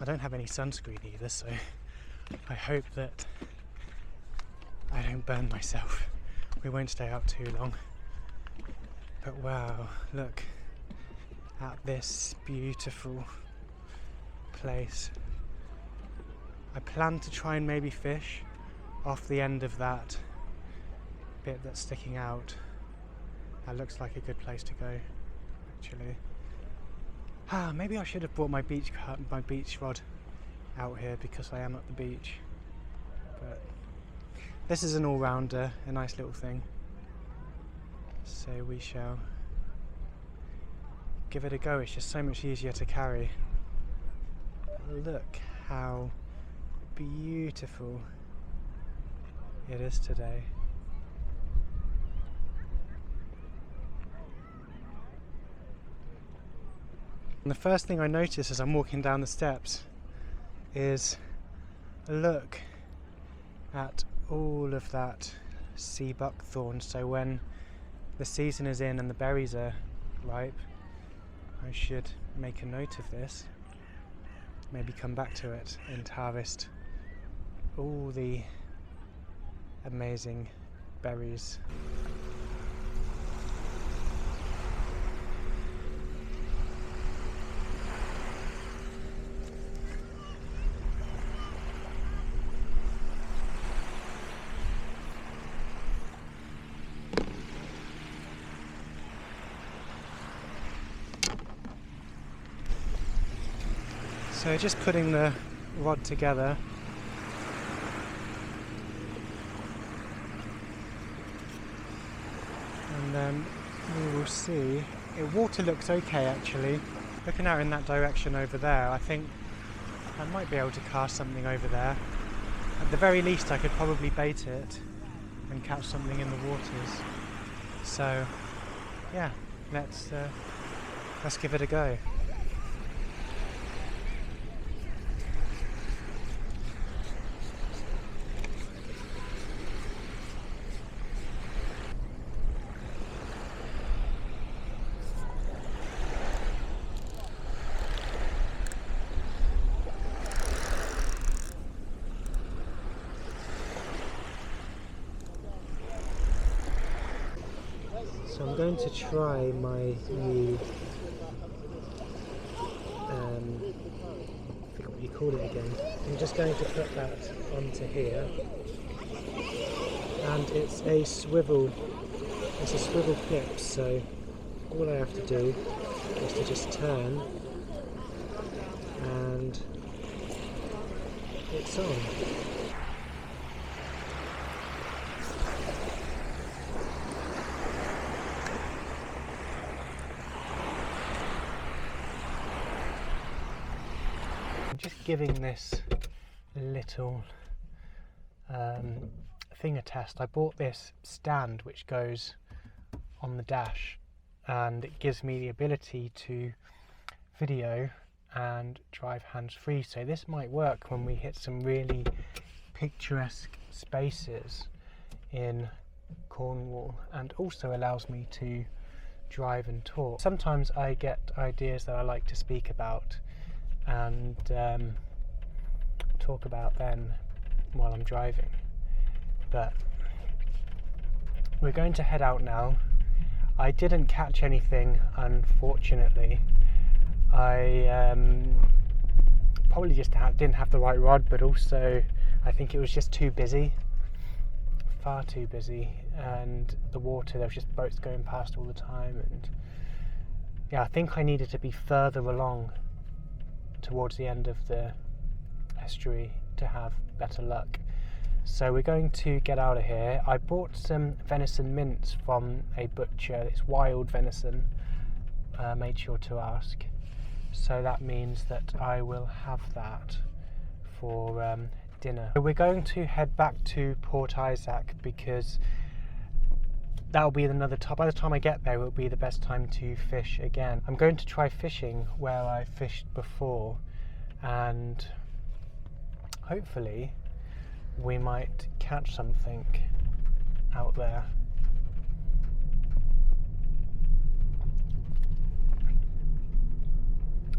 I don't have any sunscreen either, so I hope that I don't burn myself. We won't stay out too long. But wow, look at this beautiful place. I plan to try and maybe fish off the end of that bit that's sticking out. That looks like a good place to go, actually. Maybe I should have brought my beach rod out here because I am at the beach. But this is an all-rounder, a nice little thing. So we shall give it a go. It's just so much easier to carry. Look how beautiful it is today. And the first thing I notice as I'm walking down the steps is look at all of that sea buckthorn. So when the season is in and the berries are ripe, I should make a note of this, maybe come back to it and harvest all the amazing berries. So just putting the rod together. And then we will see. The water looks okay actually. Looking out in that direction over there, I think I might be able to cast something over there. At the very least I could probably bait it and catch something in the waters. So yeah, let's give it a go. So I'm going to try my new, I forgot what you call it again. I'm just going to put that onto here, and it's a swivel clip, so all I have to do is to just turn and it's on. Just giving this little thing a test. I bought this stand which goes on the dash and it gives me the ability to video and drive hands-free, so this might work when we hit some really picturesque spaces in Cornwall, and also allows me to drive and talk. Sometimes I get ideas that I like to speak about and talk about then while I'm driving. But we're going to head out now. I didn't catch anything, unfortunately. I probably just didn't have the right rod, but also I think it was just too busy, far too busy, and the water, there was just boats going past all the time, and yeah, I think I needed to be further along towards the end of the estuary to have better luck. So we're going to get out of here. I bought some venison mince from a butcher. It's wild venison, made sure to ask, so that means that I will have that for dinner. So we're going to head back to Port Isaac because that'll be another time. By the time I get there, it will be the best time to fish again. I'm going to try fishing where I fished before, and hopefully we might catch something out there.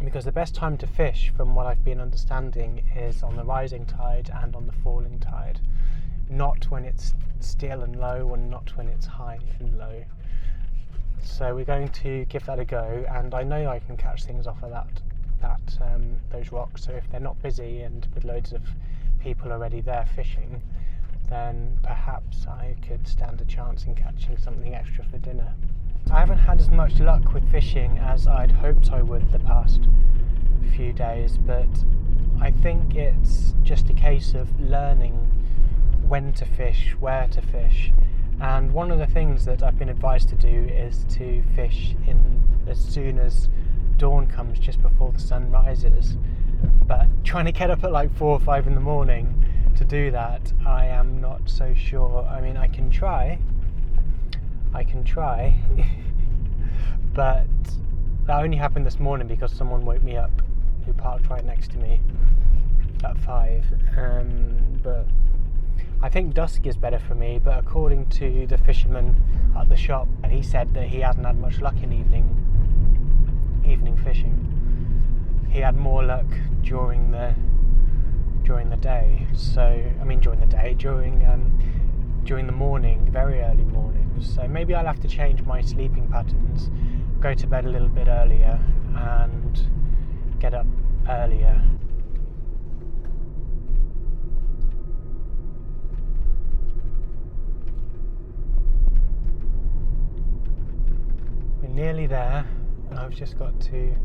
because the best time to fish, from what I've been understanding, is on the rising tide and on the falling tide, not when it's still and low, and not when it's high and low. So we're going to give that a go, and I know I can catch things off of those rocks. So if they're not busy and with loads of people already there fishing, then perhaps I could stand a chance in catching something extra for dinner. I haven't had as much luck with fishing as I'd hoped I would the past few days, but I think it's just a case of learning when to fish, where to fish. And one of the things that I've been advised to do is to fish in as soon as dawn comes, just before the sun rises. But trying to get up at like 4 or 5 in the morning to do that, I am not so sure. I mean, I can try, but that only happened this morning because someone woke me up who parked right next to me at 5. But I think dusk is better for me, but according to the fisherman at the shop, he said that he hasn't had much luck in evening fishing. He had more luck during the day. So I mean during the morning, very early mornings. So maybe I'll have to change my sleeping patterns, go to bed a little bit earlier and get up earlier. Nearly there. I've just got to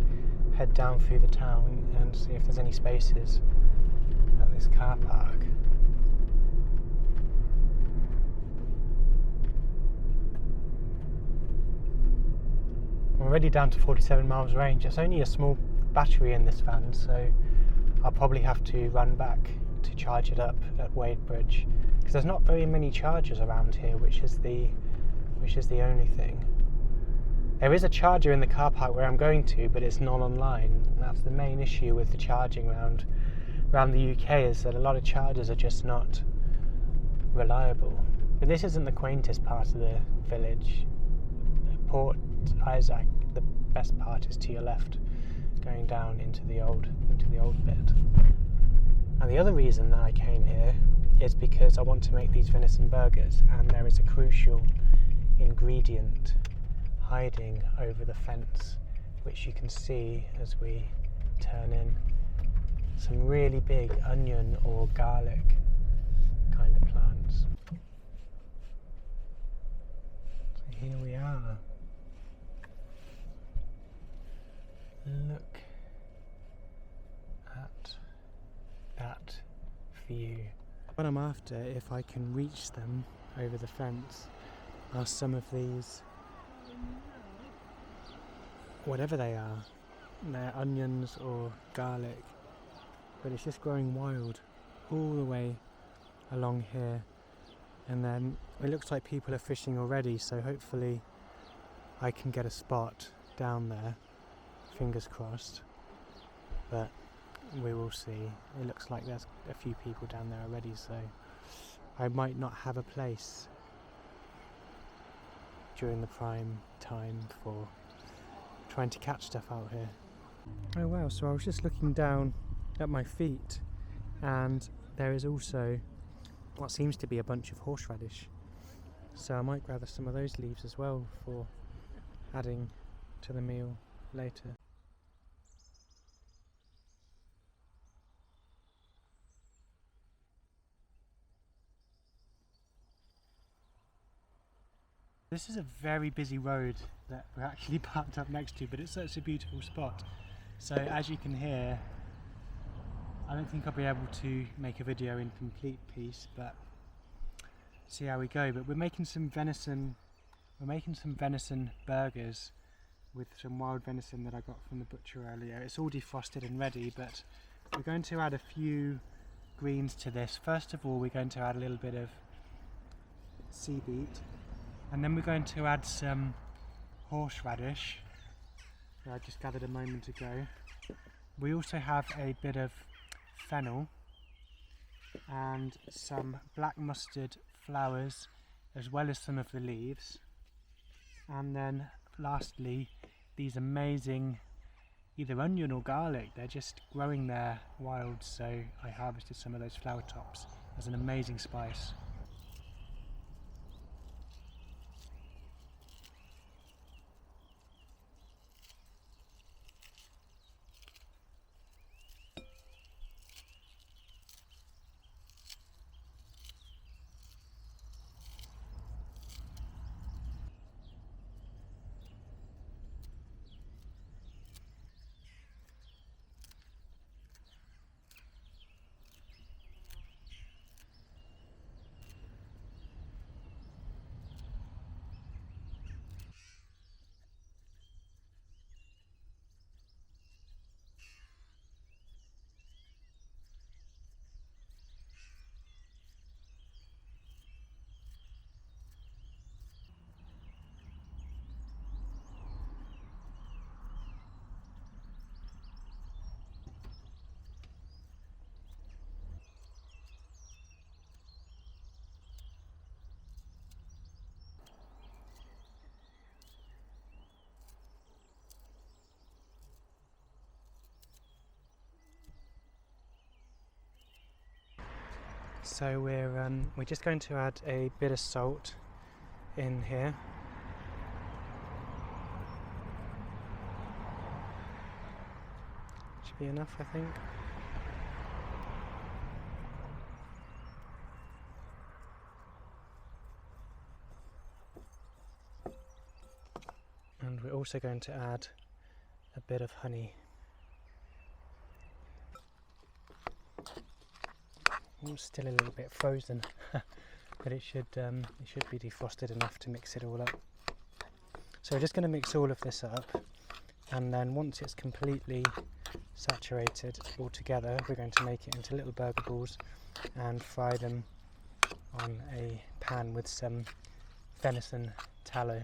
head down through the town and see if there's any spaces at this car park. I'm already down to 47 miles range. It's only a small battery in this van, so I'll probably have to run back to charge it up at Wadebridge, because there's not very many chargers around here, which is the only thing. There is a charger in the car park where I'm going to, but it's not online. And that's the main issue with the charging around the UK, is that a lot of chargers are just not reliable. But this isn't the quaintest part of the village. Port Isaac, the best part is to your left, going down into the old bit. And the other reason that I came here is because I want to make these venison burgers, and there is a crucial ingredient hiding over the fence, which you can see as we turn in. Some really big onion or garlic kind of plants. So here we are. Look at that view. What I'm after, if I can reach them over the fence, are some of these, whatever they are, they're onions or garlic, but it's just growing wild all the way along here. And then it looks like people are fishing already, so hopefully I can get a spot down there, fingers crossed, but we will see. It looks like there's a few people down there already, so I might not have a place during the prime time for trying to catch stuff out here. Oh wow, so I was just looking down at my feet, and there is also what seems to be a bunch of horseradish, so I might gather some of those leaves as well for adding to the meal later. This is a very busy road that we're actually parked up next to, but it's such a beautiful spot. So as you can hear, I don't think I'll be able to make a video in complete piece, but see how we go. But we're making some venison burgers with some wild venison that I got from the butcher earlier. It's all defrosted and ready, but we're going to add a few greens to this. First of all, we're going to add a little bit of sea beet, and then we're going to add some horseradish that I just gathered a moment ago. We also have a bit of fennel and some black mustard flowers, as well as some of the leaves. And then lastly, these amazing either onion or garlic. They're just growing there wild, so I harvested some of those flower tops as an amazing spice. So we're just going to add a bit of salt in here. Should be enough, I think. And we're also going to add a bit of honey. Still a little bit frozen, but it should be defrosted enough to mix it all up. So we're just going to mix all of this up, and then once it's completely saturated all together, we're going to make it into little burger balls and fry them on a pan with some venison tallow.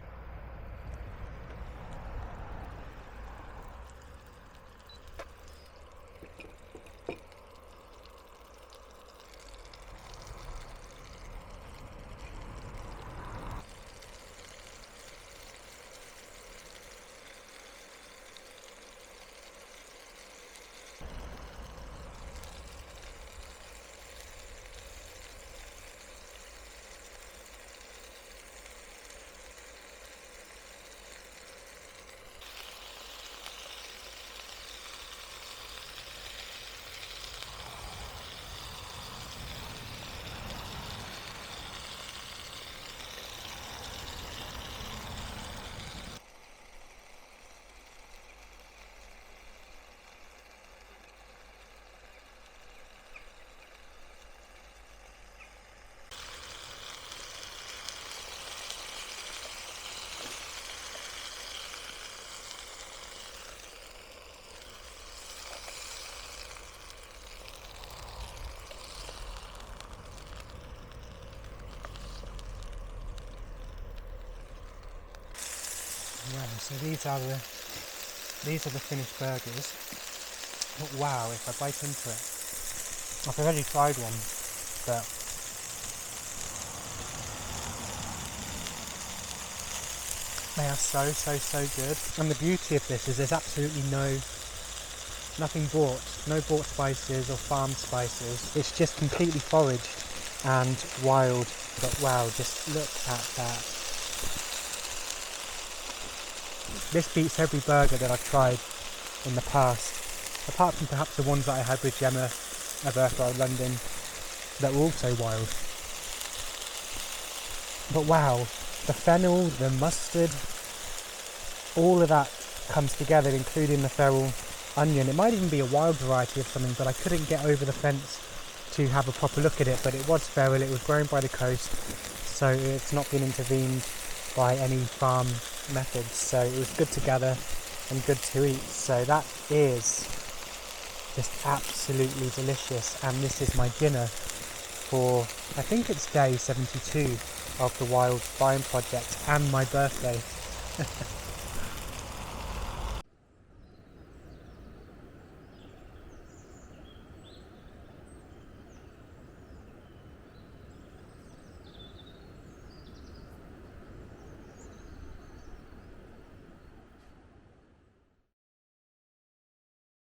Right, so these are the finished burgers. But wow, if I bite into it, I've already tried one, but they are so good. And the beauty of this is there's absolutely nothing bought, no bought spices or farm spices. It's just completely foraged and wild. But wow, just look at that. This beats every burger that I've tried in the past, apart from perhaps the ones that I had with Gemma of Earthwild London that were also wild. But wow, the fennel, the mustard, all of that comes together, including the feral onion. It might even be a wild variety of something, but I couldn't get over the fence to have a proper look at it. But it was feral, it was grown by the coast, so it's not been intervened by any farm methods, so it was good to gather and good to eat. So that is just absolutely delicious, and this is my dinner for, I think it's day 72 of the Wild Biome Project and my birthday.